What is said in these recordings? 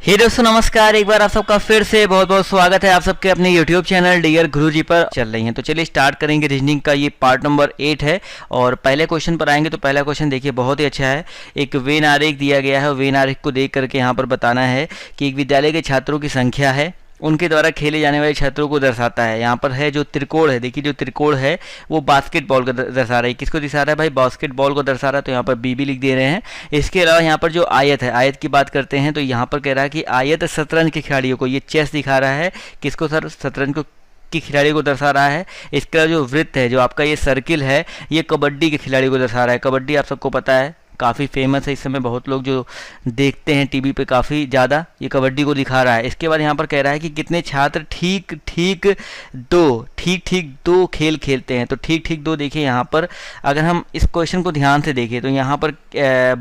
हे दोस्तों नमस्कार, एक बार आप सबका फिर से बहुत बहुत स्वागत है आप सबके अपने YouTube चैनल डियर गुरुजी पर चल रही हैं। तो चलिए स्टार्ट करेंगे। रीजनिंग का ये पार्ट नंबर 8 है और पहले क्वेश्चन पर आएंगे। तो पहला क्वेश्चन देखिए बहुत ही अच्छा है। एक वेन आरेख दिया गया है और वेन आरेख को देख करके यहाँ पर बताना है कि एक विद्यालय के छात्रों की संख्या है, उनके द्वारा खेले जाने वाले क्षेत्रों को दर्शाता है। यहाँ पर है जो त्रिकोण है, देखिए जो त्रिकोण है वो बास्केटबॉल को दर्शा रहा है। किसको दर्शा रहा है भाई? बास्केटबॉल को दर्शा रहा है, तो यहाँ पर बी भी लिख दे रहे हैं। इसके अलावा यहाँ पर जो आयत है, आयत की बात करते हैं तो यहाँ पर कह रहा है कि आयत शतरंज के खिलाड़ियों को, ये चेस दिखा रहा है। किसको सर? शतरंज को की खिलाड़ी को दर्शा रहा है। इसका जो वृत्त है, जो आपका ये सर्किल है, ये कबड्डी के खिलाड़ी को दर्शा रहा है। कबड्डी आप सबको पता है काफ़ी फेमस है, इस समय बहुत लोग जो देखते हैं टीवी पे काफ़ी ज़्यादा, ये कबड्डी को दिखा रहा है। इसके बाद यहाँ पर कह रहा है कि कितने छात्र ठीक ठीक दो खेल खेलते हैं। तो ठीक दो देखिए यहाँ पर अगर हम इस क्वेश्चन को ध्यान से देखें तो यहाँ पर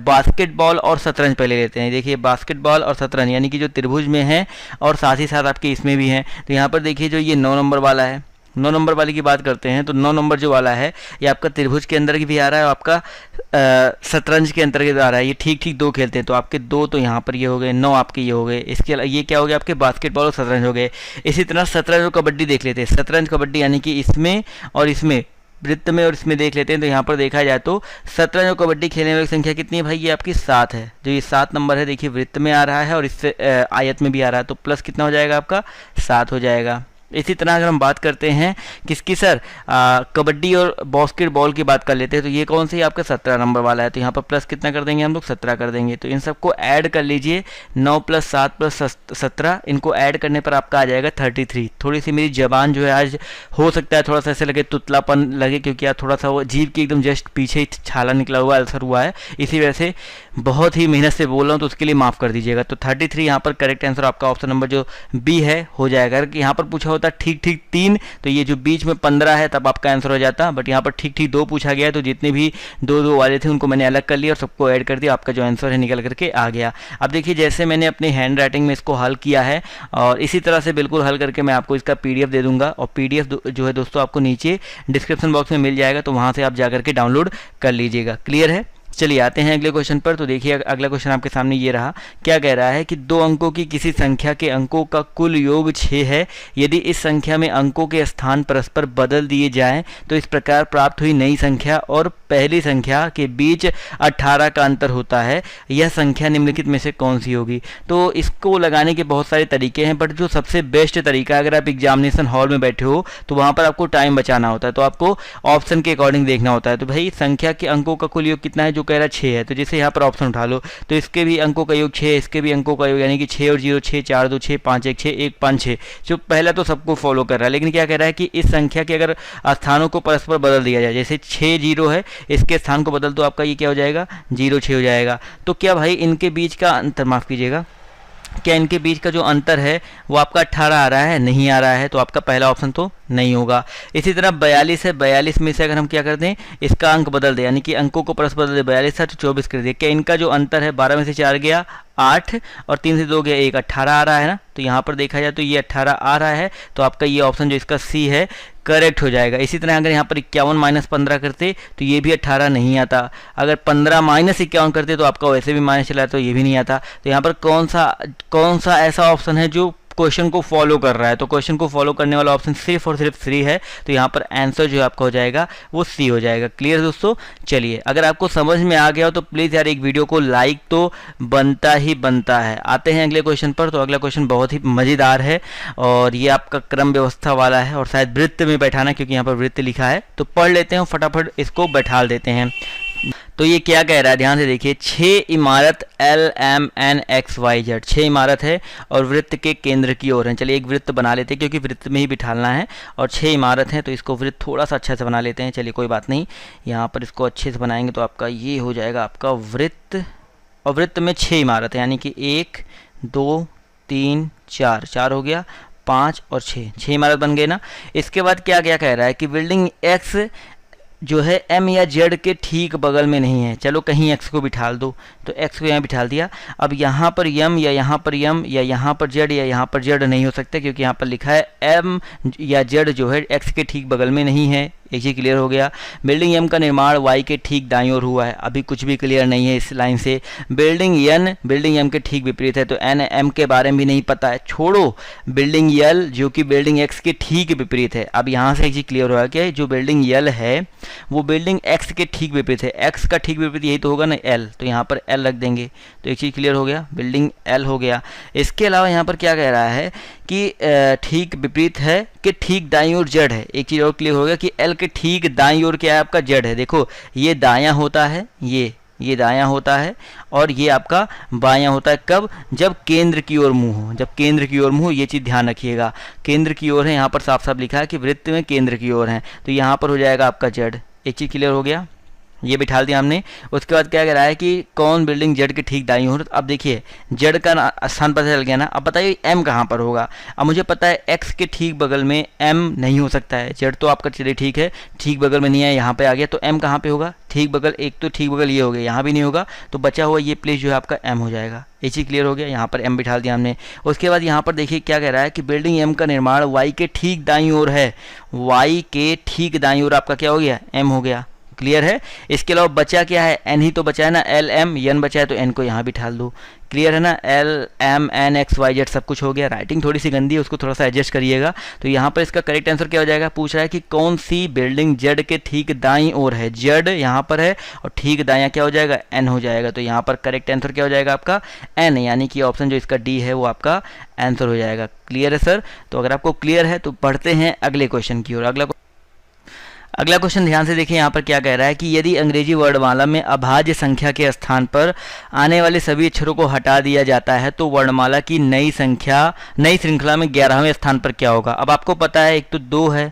बास्केटबॉल और शतरंज पहले लेते हैं। देखिए बास्केटबॉल और शतरंज यानी कि जो त्रिभुज में है और साथ ही साथ आपके इसमें भी हैं। तो यहाँ पर देखिए जो ये 9 नंबर वाला है, 9 नंबर वाले की बात करते हैं तो 9 नंबर जो वाला है ये आपका त्रिभुज के अंदर की भी आ रहा है और आपका शतरंज के अंतर्गत आ रहा है। ये ठीक दो खेलते हैं तो आपके 2 तो यहाँ पर ये हो गए, 9 आपके ये हो गए। इसके ये क्या हो गया? आपके बास्केटबॉल और शतरंज हो गए। इसी तरह शतरंज और कबड्डी देख लेते हैं। शतरंज कबड्डी यानी कि इसमें और इसमें, वृत्त में और इसमें देख लेते हैं। तो यहाँ पर देखा जाए तो शतरंज और कबड्डी खेलने वाली संख्या कितनी है भाई? ये आपकी 7 है। जो ये 7 नंबर है देखिए वृत्त में आ रहा है और इससे आयत में भी आ रहा है, तो प्लस कितना हो जाएगा? आपका 7 हो जाएगा। इसी तरह अगर हम बात करते हैं किसकी सर? कबड्डी और बास्केटबॉल की बात कर लेते हैं। तो ये कौन सी? आपका 17 नंबर वाला है। तो यहाँ पर प्लस कितना कर देंगे हम लोग? 17 कर देंगे। तो इन सबको ऐड कर लीजिए, 9 + 7 + 17, इनको ऐड करने पर आपका आ जाएगा 33। थोड़ी सी मेरी जबान जो है आज हो सकता है थोड़ा सा ऐसे लगे, तुतलापन लगे, क्योंकि आज थोड़ा सा वो जीभ की एकदम जस्ट पीछे ही छाला निकला हुआ, अल्सर हुआ है, इसी वजह से बहुत ही मेहनत से बोल रहा हूँ, तो उसके लिए माफ़ कर दीजिएगा। तो 33 यहाँ पर करेक्ट आंसर आपका ऑप्शन नंबर जो बी है हो जाएगा। अगर यहाँ पर पूछा होता ठीक 3 तो ये जो बीच में 15 है तब आपका आंसर हो जाता, बट यहाँ पर ठीक 2 पूछा गया है तो जितने भी 2 वाले थे उनको मैंने अलग कर लिया और सबको ऐड कर दिया, आपका जो आंसर है निकल करके आ गया। अब देखिए जैसे मैंने अपनी हैंड राइटिंग में इसको हल किया है और इसी तरह से बिल्कुल हल करके मैं आपको इसका PDF दे दूंगा और PDF जो है दोस्तों आपको नीचे डिस्क्रिप्शन बॉक्स में मिल जाएगा, तो वहाँ से आप जा करके डाउनलोड कर लीजिएगा। क्लियर है? चलिए आते हैं अगले क्वेश्चन पर। तो देखिए अगला क्वेश्चन आपके सामने ये रहा। क्या कह रहा है कि 2 अंकों की किसी संख्या के अंकों का कुल योग 6 है। यदि इस संख्या में अंकों के स्थान परस्पर बदल दिए जाएं तो इस प्रकार प्राप्त हुई नई संख्या और पहली संख्या के बीच 18 का अंतर होता है। यह संख्या निम्नलिखित में से कौन सी होगी? तो इसको लगाने के बहुत सारे तरीके हैं, बट जो सबसे बेस्ट तरीका, अगर आप एग्जामिनेशन हॉल में बैठे हो तो वहाँ पर आपको टाइम बचाना होता है, तो आपको ऑप्शन के अकॉर्डिंग देखना होता है। तो भाई संख्या के अंकों का कुल योग कितना है? जो कह रहा है 6 है, तो जैसे यहाँ पर ऑप्शन उठा लो तो इसके भी अंकों का योग 6 है, इसके भी अंकों का योग यानी कि 6 और 0 6 4 2 6 5 1 6 1 5 6। जो पहला तो सबको फॉलो कर रहा है, लेकिन क्या कह रहा है कि इस संख्या के अगर स्थानों को परस्पर बदल दिया जाए, जैसे 6 0 है, इसके स्थान को बदल तो आपका ये क्या हो जाएगा? 0 6 हो जाएगा। तो क्या भाई इनके बीच का अंतर, माफ़ कीजिएगा, क्या इनके बीच का जो अंतर है वो आपका 18 आ रहा है? नहीं आ रहा है, तो आपका पहला ऑप्शन तो नहीं होगा। इसी तरह 42 है, 42 में से अगर हम क्या कर दें, इसका अंक बदल दें, यानी कि अंकों को परस्पर बदल दें, 42 था तो 24 कर दिया। क्या इनका जो अंतर है 12 में से 4 गया 8 और 3 से 2 गया 1, 18 आ रहा है ना। तो यहाँ पर देखा जाए तो ये 18 आ रहा है, तो आपका ये ऑप्शन जो इसका सी है करेक्ट हो जाएगा। इसी तरह अगर यहाँ पर 51 - 15 करते तो ये भी 18 नहीं आता। अगर 15 - 51 करते तो आपका वैसे भी माइनस चला, तो ये भी नहीं आता। तो यहाँ पर कौन सा ऐसा ऑप्शन है जो क्वेश्चन को फॉलो कर रहा है? तो क्वेश्चन को फॉलो करने वाला ऑप्शन सिर्फ और सिर्फ 3 है, तो यहाँ पर आंसर जो आपका हो जाएगा वो सी हो जाएगा। क्लियर दोस्तों? चलिए अगर आपको समझ में आ गया हो तो प्लीज़ यार एक वीडियो को लाइक तो बनता ही बनता है। आते हैं अगले क्वेश्चन पर। तो अगला क्वेश्चन बहुत ही मज़ेदार है और ये आपका क्रम व्यवस्था वाला है और शायद वृत्त में बैठाना, क्योंकि यहाँ पर वृत्त लिखा है। तो पढ़ लेते हैं, फटाफट इसको बैठा देते हैं। तो ये क्या कह रहा है, ध्यान से देखिए। 6 इमारत LMNXYZ, 6 इमारत है और वृत्त के केंद्र की ओर है। चलिए एक वृत्त बना लेते हैं, क्योंकि वृत्त में ही बिठाना है और 6 इमारत हैं, तो इसको वृत्त थोड़ा सा अच्छे से बना लेते हैं। चलिए कोई बात नहीं, यहाँ पर इसको अच्छे से बनाएंगे तो आपका ये हो जाएगा आपका वृत्त। और वृत्त में 6 इमारत है, यानी कि 1 2 3 4 हो गया, 5 और 6 इमारत बन गए ना। इसके बाद क्या क्या कह रहा है कि बिल्डिंग X जो है M या Z के ठीक बगल में नहीं है। चलो कहीं X को बिठा दो, तो X को यहाँ बिठा दिया। अब यहाँ पर M या यहाँ पर M या यहाँ पर Z या यहाँ पर Z नहीं हो सकता, क्योंकि यहाँ पर लिखा है M या Z जो है X के ठीक बगल में नहीं है। एक चीज़ क्लियर हो गया। बिल्डिंग एम का निर्माण वाई के ठीक दाईं ओर हुआ है, अभी कुछ भी क्लियर नहीं है इस लाइन से। बिल्डिंग एन बिल्डिंग एम के ठीक विपरीत है, तो एन एम के बारे में भी नहीं पता है, छोड़ो। बिल्डिंग यल जो कि बिल्डिंग एक्स के ठीक विपरीत है। अब यहाँ से एक चीज़ क्लियर हुआ कि जो बिल्डिंग यल है वो बिल्डिंग एक्स के ठीक विपरीत है। एक्स का ठीक विपरीत यही तो होगा ना, एल, तो यहाँ पर एल रख देंगे, तो एक चीज़ क्लियर हो गया, बिल्डिंग एल हो गया। इसके अलावा यहाँ पर क्या कह रहा है कि ठीक विपरीत है कि ठीक दाईं ओर जेड है। एक चीज़ और क्लियर हो गया कि एल के ठीक दाईं ओर क्या है आपका, जेड है। देखो ये दायां होता है, ये दायां होता है और ये आपका बायां होता है। कब? जब केंद्र की ओर मुंह हो, जब केंद्र की ओर मुंह, ये चीज़ ध्यान रखिएगा। केंद्र की ओर है, यहाँ पर साफ साफ लिखा है कि वृत्त में केंद्र की ओर है, तो यहाँ पर हो जाएगा आपका जेड। एक चीज़ क्लियर हो गया, ये बिठा दिया हमने। उसके बाद क्या कह रहा है कि कौन बिल्डिंग जेड के ठीक दाईं ओर। अब देखिए जेड का स्थान पता चल गया ना, अब बताइए एम कहाँ पर होगा। अब मुझे पता है एक्स के ठीक बगल में एम नहीं हो सकता है, जेड तो आपका चलिए ठीक है, ठीक बगल में नहीं है, यहाँ पे आ गया, तो एम कहाँ पे होगा, ठीक बगल। एक तो ठीक बगल ये हो गया, यहाँ भी नहीं होगा, तो बचा हुआ ये प्लेस जो है आपका एम हो जाएगा। ये चीज़ क्लियर हो गया, यहाँ पर एम बिठा दिया हमने। उसके बाद यहाँ पर देखिए क्या कह रहा है कि बिल्डिंग एम का निर्माण वाई के ठीक दाईं ओर है। वाई के ठीक दाईं ओर आपका क्या हो गया, एम हो गया। क्लियर है। इसके अलावा बचा क्या है, एन ही तो बचा है ना, एल एम एन बचा है, तो एन को यहाँ भी ढाल दो। क्लियर है ना, L M N X Y Z सब कुछ हो गया। राइटिंग थोड़ी सी गंदी है, उसको थोड़ा सा एडजस्ट करिएगा। तो यहाँ पर इसका करेक्ट आंसर क्या हो जाएगा, पूछ रहा है कि कौन सी बिल्डिंग जेड के ठीक दाईं ओर है। जेड यहाँ पर है और ठीक दायां क्या हो जाएगा, एन हो जाएगा। तो यहाँ पर करेक्ट आंसर क्या हो जाएगा आपका, एन, यानी कि ऑप्शन जो इसका डी है वो आपका आंसर हो जाएगा। क्लियर है सर। तो अगर आपको क्लियर है तो पढ़ते हैं अगले क्वेश्चन की ओर। अगला क्वेश्चन ध्यान से देखिए, यहाँ पर क्या कह रहा है कि यदि अंग्रेजी वर्णमाला में अभाज्य संख्या के स्थान पर आने वाले सभी अक्षरों को हटा दिया जाता है तो वर्णमाला की नई श्रृंखला में 11वें स्थान पर क्या होगा। अब आपको पता है एक तो 2 है,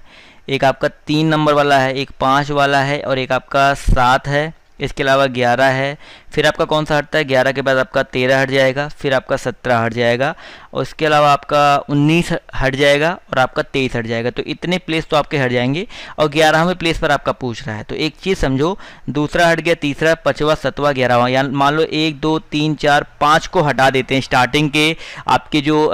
एक आपका 3 नंबर वाला है, एक 5 वाला है और एक आपका 7 है, इसके अलावा 11 है। फिर आपका कौन सा हटता है, 11 के बाद आपका 13 हट जाएगा, फिर आपका 17 हट जाएगा और इसके अलावा आपका 19 हट जाएगा और आपका 23 हट जाएगा। तो इतने प्लेस तो आपके हट जाएंगे और 11वें प्लेस पर आपका पूछ रहा है। तो एक चीज़ समझो, दूसरा हट गया, तीसरा, 5वां, 7वां, 11वां, या मान लो 1 2 3 4 5 को हटा देते हैं। स्टार्टिंग के आपके जो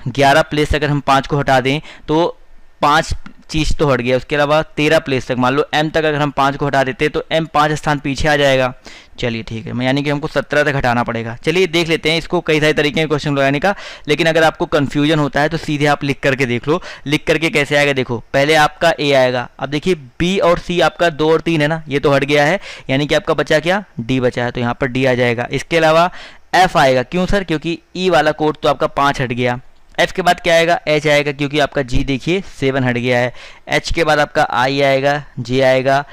11 प्लेस अगर हम 5 को हटा दें तो 5 चीज़ तो हट गया। उसके अलावा 13 प्लेस तक, मान लो एम तक अगर हम 5 को हटा देते तो एम 5 स्थान पीछे आ जाएगा। चलिए ठीक है, यानी कि हमको 17 तक हटाना पड़ेगा। चलिए देख लेते हैं इसको, कई सारे तरीके हैं क्वेश्चन लगाने का, लेकिन अगर आपको कन्फ्यूजन होता है तो सीधे आप लिख करके देख लो। लिख करके कैसे आएगा, देखो पहले आपका ए आएगा। अब देखिए बी और सी आपका 2 और 3 है ना, ये तो हट गया है, यानी कि आपका बचा क्या, डी बचा है, तो यहाँ पर डी आ जाएगा। इसके अलावा एफ आएगा, क्यों सर, क्योंकि ई वाला कोड तो आपका 5 हट गया। एफ के बाद क्या आएगा, एच आएगा, क्योंकि आपका जी देखिए 7 हट गया है। एच के बाद आपका आई आएगा, जे आएगा,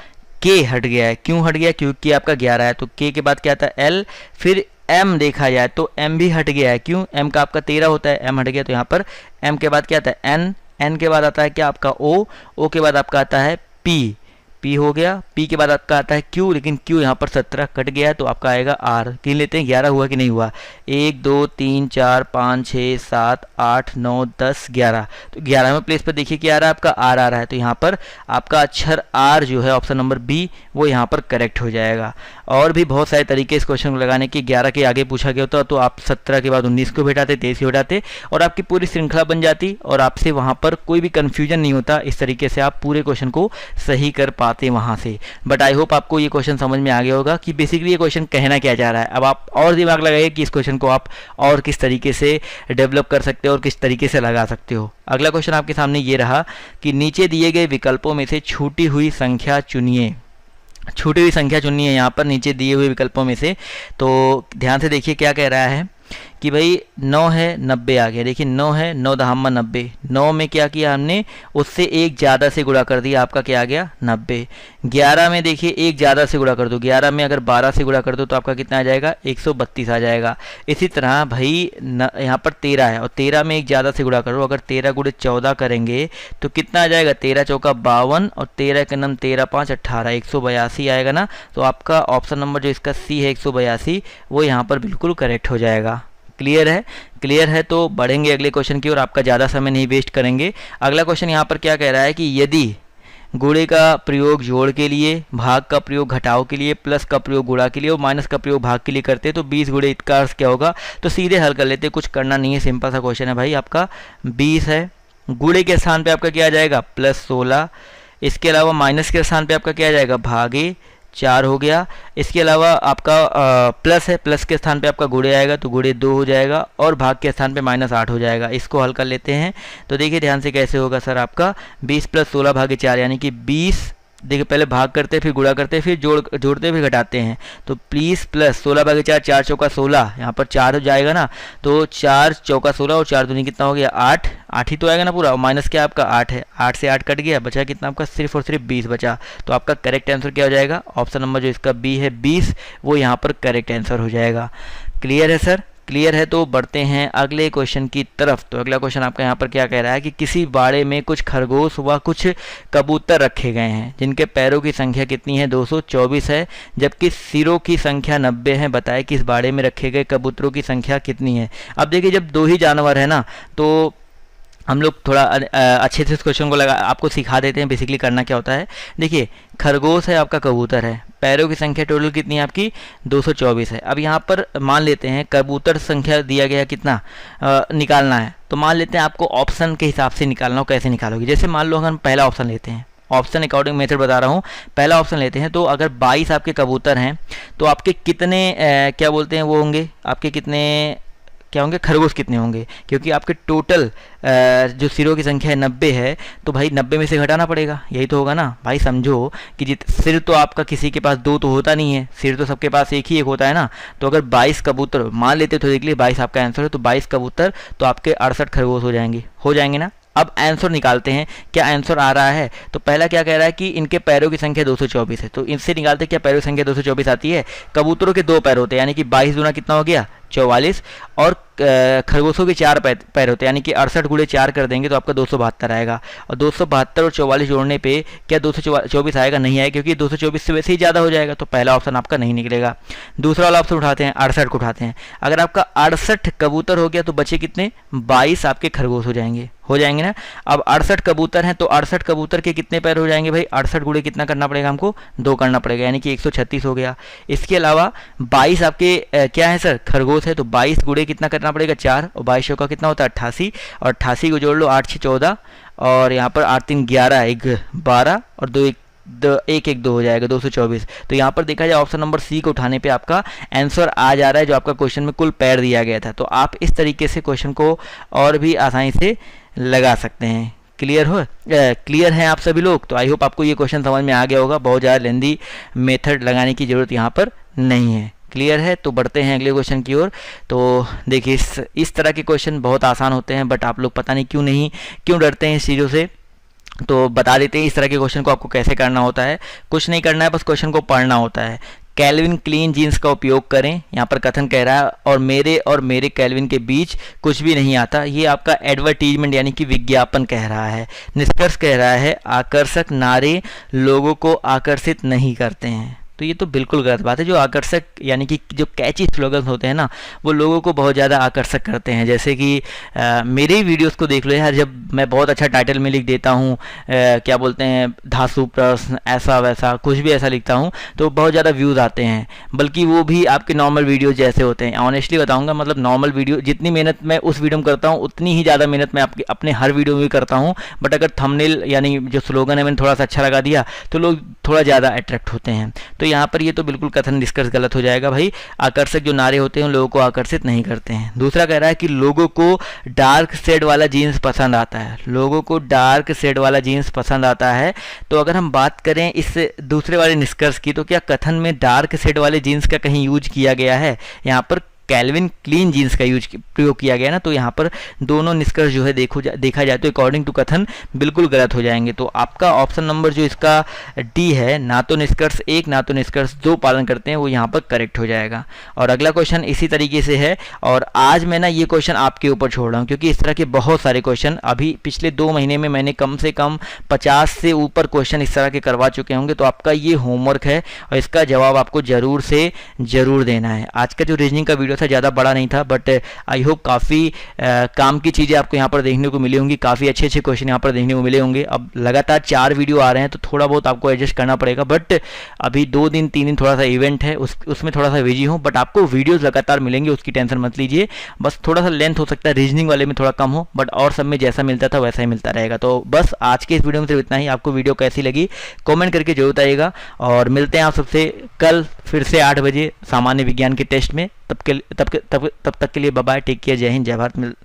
के हट गया है। क्यों हट गया, क्योंकि आपका 11 है। तो के के बाद क्या आता है, एल, फिर एम देखा जाए तो एम भी हट गया है। क्यों, एम का आपका 13 होता है, एम हट गया। तो यहाँ पर एम के बाद क्या आता है, एन, एन के बाद आता है क्या आपका ओ, ओ के बाद आपका आता है पी, पी हो गया, पी के बाद आपका आता है क्यू, लेकिन क्यू यहाँ पर 17 कट गया है तो आपका आएगा आर। गिन लेते हैं 11 हुआ कि नहीं हुआ, 1 2 3 4 5 6 7 8 9 10 11। तो 11वें प्लेस पर देखिए क्या आ रहा है, आपका आर आ रहा है। तो यहाँ पर आपका अक्षर आर जो है ऑप्शन नंबर बी वो यहाँ पर करेक्ट हो जाएगा। और भी बहुत सारे तरीके इस क्वेश्चन को लगाने के, 11 के आगे पूछा गया होता तो आप 17 के बाद 19 को बैठाते, 23 को बैठाते और आपकी पूरी श्रृंखला बन जाती और आपसे वहाँ पर कोई भी कन्फ्यूजन नहीं होता। इस तरीके से आप पूरे क्वेश्चन को सही कर पाते वहाँ से। बट आई होप आपको ये क्वेश्चन समझ में आ गया होगा कि बेसिकली ये क्वेश्चन कहना क्या चाह रहा है। अब आप और दिमाग लगाइए कि इस क्वेश्चन को आप और किस तरीके से डेवलप कर सकते हो और किस तरीके से लगा सकते हो। अगला क्वेश्चन आपके सामने ये रहा कि नीचे दिए गए विकल्पों में से छूटी हुई संख्या चुनिए। छूटी हुई संख्या चुननी है यहाँ पर नीचे दिए हुए विकल्पों में से। तो ध्यान से देखिए क्या कह रहा है कि भाई 9 है 90 आ गया। देखिए 9 है, 9 दहामा 90, 9 में क्या किया हमने, उससे एक ज़्यादा से गुणा कर दिया, आपका क्या आ गया 90। 11 में देखिए एक ज़्यादा से गुणा कर दो, 11 में अगर 12 से गुणा कर दो तो आपका कितना आ जाएगा 132 आ जाएगा। इसी तरह भाई यहाँ पर 13 है और 13 में एक ज़्यादा से गुणा करो, अगर 13 गुणे 14 करेंगे तो कितना आ जाएगा, 13 चौका 52 और 13 के नम 13 5 18, 182 आएगा ना। तो आपका ऑप्शन नंबर जो इसका सी है 182 वो यहाँ पर बिल्कुल करेक्ट हो जाएगा। क्लियर है, क्लियर है। तो बढ़ेंगे अगले क्वेश्चन की और आपका ज़्यादा समय नहीं वेस्ट करेंगे। अगला क्वेश्चन यहाँ पर क्या कह रहा है कि यदि गुणे का प्रयोग जोड़ के लिए, भाग का प्रयोग घटाव के लिए, प्लस का प्रयोग गुणा के लिए और माइनस का प्रयोग भाग के लिए करते तो 20 गुणे इसका अर्थ क्या होगा। तो सीधे हल कर लेते, कुछ करना नहीं है, सिंपल सा क्वेश्चन है भाई। आपका 20 है, गुणे के स्थान पे आपका क्या आ जाएगा +16, इसके अलावा माइनस के स्थान पे आपका क्या आ जाएगा, भागे 4 हो गया। इसके अलावा आपका प्लस है, प्लस के स्थान पे आपका गुणे आएगा तो गुणे 2 हो जाएगा, और भाग के स्थान पे -8 हो जाएगा। इसको हल कर लेते हैं तो देखिए ध्यान से कैसे होगा सर, आपका 20 + 16 भागे 4 यानी कि 20। देखिए पहले भाग करते फिर गुणा करते फिर जोड़ते फिर घटाते हैं, तो प्लीज़ प्लस 16 भागे 4, 4 चौका 16, यहाँ पर 4 हो जाएगा ना, तो 4 चौका 16 और 4 दूनी कितना हो गया 8, 8 ही तो आएगा ना पूरा, और माइनस क्या आपका 8 है, 8 से 8 कट गया, बचा कितना आपका सिर्फ और सिर्फ 20 बचा। तो आपका करेक्ट आंसर क्या हो जाएगा, ऑप्शन नंबर जो इसका बी है 20, वो यहाँ पर करेक्ट आंसर हो जाएगा। क्लियर है सर? क्लियर है तो बढ़ते हैं अगले क्वेश्चन की तरफ। तो अगला क्वेश्चन आपका यहाँ पर क्या कह रहा है कि किसी बाड़े में कुछ खरगोश व कुछ कबूतर रखे गए हैं जिनके पैरों की संख्या कितनी है, 224 है, जबकि सिरों की संख्या 90 है। बताएं कि इस बाड़े में रखे गए कबूतरों की संख्या कितनी है। अब देखिए जब 2 ही जानवर है ना, तो हम लोग थोड़ा अच्छे से इस क्वेश्चन को आपको सिखा देते हैं बेसिकली करना क्या होता है। देखिए खरगोश है, आपका कबूतर है, पैरों की संख्या टोटल कितनी है आपकी 224 है। अब यहाँ पर मान लेते हैं कबूतर संख्या दिया गया कितना निकालना है, तो मान लेते हैं आपको ऑप्शन के हिसाब से निकालना हो। कैसे निकालोगे, जैसे मान लो अगर हम पहला ऑप्शन लेते हैं, ऑप्शन अकॉर्डिंग मेथड बता रहा हूँ, पहला ऑप्शन लेते हैं तो अगर 22 आपके कबूतर हैं तो आपके कितने क्या बोलते हैं वो होंगे, आपके कितने क्या होंगे, खरगोश कितने होंगे, क्योंकि आपके टोटल जो सिरों की संख्या है 90 है, तो भाई 90 में से घटाना पड़ेगा, यही तो होगा ना भाई। समझो कि सिर तो आपका किसी के पास 2 तो होता नहीं है, सिर तो सबके पास एक ही एक होता है ना। तो अगर 22 कबूतर मान लेते तो देख लिए 22 आपका आंसर है, तो 22 कबूतर तो आपके 68 खरगोश हो जाएंगे ना। अब आंसर निकालते हैं, क्या आंसर आ रहा है। तो पहला क्या कह रहा है कि इनके पैरों की संख्या 224 है, तो इनसे निकालते क्या पैरों की संख्या 224 आती है। कबूतरों के 2 पैर होते हैं यानी कि 22 दूना कितना हो गया 44, और खरगोशों के 4 पैर होते हैं यानी कि 68 गुणे 4 कर देंगे तो आपका 272 आएगा। और 272 और 44 जोड़ने पे क्या 224 आएगा, नहीं आएगा, क्योंकि 224 से वैसे ही ज़्यादा हो जाएगा, तो पहला ऑप्शन आपका नहीं निकलेगा। दूसरा वाला ऑप्शन उठाते हैं, 68 को उठाते हैं। अगर आपका 68 कबूतर हो गया तो बचे कितने 22 आपके खरगोश हो जाएंगे ना। अब 68 कबूतर हैं तो 68 कबूतर के कितने पैर हो जाएंगे भाई, 68 गुणे कितना करना पड़ेगा हमको 2 करना पड़ेगा, यानी कि 136 हो गया। इसके अलावा 22 आपके क्या है सर, खरगोश है, तो 22 गुणे कितना करना पड़ेगा 4, और 22 का कितना होता है 88, और 88 को जोड़ लो 8 6 14, और यहाँ पर 8 3 11, 1 12 और 2 1 1 2 हो जाएगा 224। तो यहाँ पर देखा जाए ऑप्शन नंबर सी को उठाने पे आपका आंसर आ जा रहा है, जो आपका क्वेश्चन में कुल पैर दिया गया था। तो आप इस तरीके से क्वेश्चन को और भी आसानी से लगा सकते हैं। क्लियर हैं आप सभी लोग? तो आई होप आपको ये क्वेश्चन समझ में आ गया होगा, बहुत ज़्यादा लेंदी मेथड लगाने की ज़रूरत यहाँ पर नहीं है। क्लियर है तो बढ़ते हैं अगले क्वेश्चन की ओर। तो देखिए इस तरह के क्वेश्चन बहुत आसान होते हैं, बट आप लोग पता नहीं क्यों डरते हैं इस चीज़ों से। तो बता देते हैं इस तरह के क्वेश्चन को आपको कैसे करना होता है। कुछ नहीं करना है, बस क्वेश्चन को पढ़ना होता है। कैल्विन क्लीन जीन्स का उपयोग करें, यहाँ पर कथन कह रहा है, और मेरे कैल्विन के बीच कुछ भी नहीं आता। ये आपका एडवर्टीजमेंट यानी कि विज्ञापन कह रहा है। निष्कर्ष कह रहा है आकर्षक नारे लोगों को आकर्षित नहीं करते हैं। तो ये तो बिल्कुल गलत बात है। जो आकर्षक यानी कि जो कैची स्लोगन्स होते हैं ना, वो लोगों को बहुत ज़्यादा आकर्षक करते हैं। जैसे कि मेरे ही वीडियोस को देख लो यार, जब मैं बहुत अच्छा टाइटल में लिख देता हूँ, क्या बोलते हैं धांसू प्रश्न ऐसा वैसा कुछ भी ऐसा लिखता हूँ, तो बहुत ज़्यादा व्यूज़ आते हैं, बल्कि वो भी आपके नॉर्मल वीडियोज़ जैसे होते हैं। ऑनेस्टली बताऊँगा, मतलब नॉर्मल वीडियो जितनी मेहनत मैं उस वीडियो में करता हूँ उतनी ही ज़्यादा मेहनत मैं अपने हर वीडियो में भी करता हूँ। बट अगर थंबनेल यानी जो स्लोगन है मैंने थोड़ा सा अच्छा लगा दिया तो लोग थोड़ा ज़्यादा अट्रैक्ट होते हैं। तो यहाँ पर ये तो बिल्कुल कथन निष्कर्ष गलत हो जाएगा भाई। आकर्षक जो नारे होते हैं उन लोगों को आकर्षित नहीं करते हैं। दूसरा कह रहा है कि लोगों को डार्क शेड वाला जीन्स पसंद आता है। लोगों को डार्क शेड वाला जीन्स पसंद आता है। तो अगर हम बात करें इस दूसरे वाले निष्कर्ष की, तो क्या कथन में डार्क शेड वाले जीन्स का कहीं यूज किया गया है? यहाँ पर कैल्विन क्लीन जीन्स का प्रयोग किया गया ना, तो यहाँ पर दोनों निष्कर्ष जो है देखा जाए तो अकॉर्डिंग टू कथन बिल्कुल गलत हो जाएंगे। तो आपका ऑप्शन नंबर जो इसका डी है, ना तो निष्कर्ष 1 ना तो निष्कर्ष 2 पालन करते हैं, वो यहाँ पर करेक्ट हो जाएगा। और अगला क्वेश्चन इसी तरीके से है, और आज मैं ना ये क्वेश्चन आपके ऊपर छोड़ रहा हूँ, क्योंकि इस तरह के बहुत सारे क्वेश्चन अभी पिछले 2 महीने में मैंने कम से कम 50 से ऊपर क्वेश्चन इस तरह के करवा चुके होंगे। तो आपका ये होमवर्क है और इसका जवाब आपको ज़रूर से ज़रूर देना है। आज का जो रीजनिंग का वीडियो वीडियो था, ज़्यादा बड़ा नहीं था, बट आई होप काफ़ी काम की चीज़ें आपको यहाँ पर देखने को मिली होंगी, काफ़ी अच्छे अच्छे क्वेश्चन यहाँ पर देखने को मिले होंगे। अब लगातार 4 वीडियो आ रहे हैं तो थोड़ा बहुत आपको एडजस्ट करना पड़ेगा, बट अभी 2 दिन 3 दिन थोड़ा सा इवेंट है, उसमें थोड़ा सा बिजी हूँ, बट आपको वीडियोज़ लगातार मिलेंगे, उसकी टेंशन मत लीजिए। बस थोड़ा सा लेंथ हो सकता है रीजनिंग वाले में थोड़ा कम हो, बट और सब में जैसा मिलता था वैसा ही मिलता रहेगा। तो बस आज के इस वीडियो में सिर्फ इतना ही। आपको वीडियो कैसी लगी कमेंट करके जरूर बताइएगा, और मिलते हैं आप सबसे कल फिर से 8 बजे सामान्य विज्ञान के टेस्ट में। तब तक के लिए बाय बाय, टेक केयर, जय हिंद, जय भारत।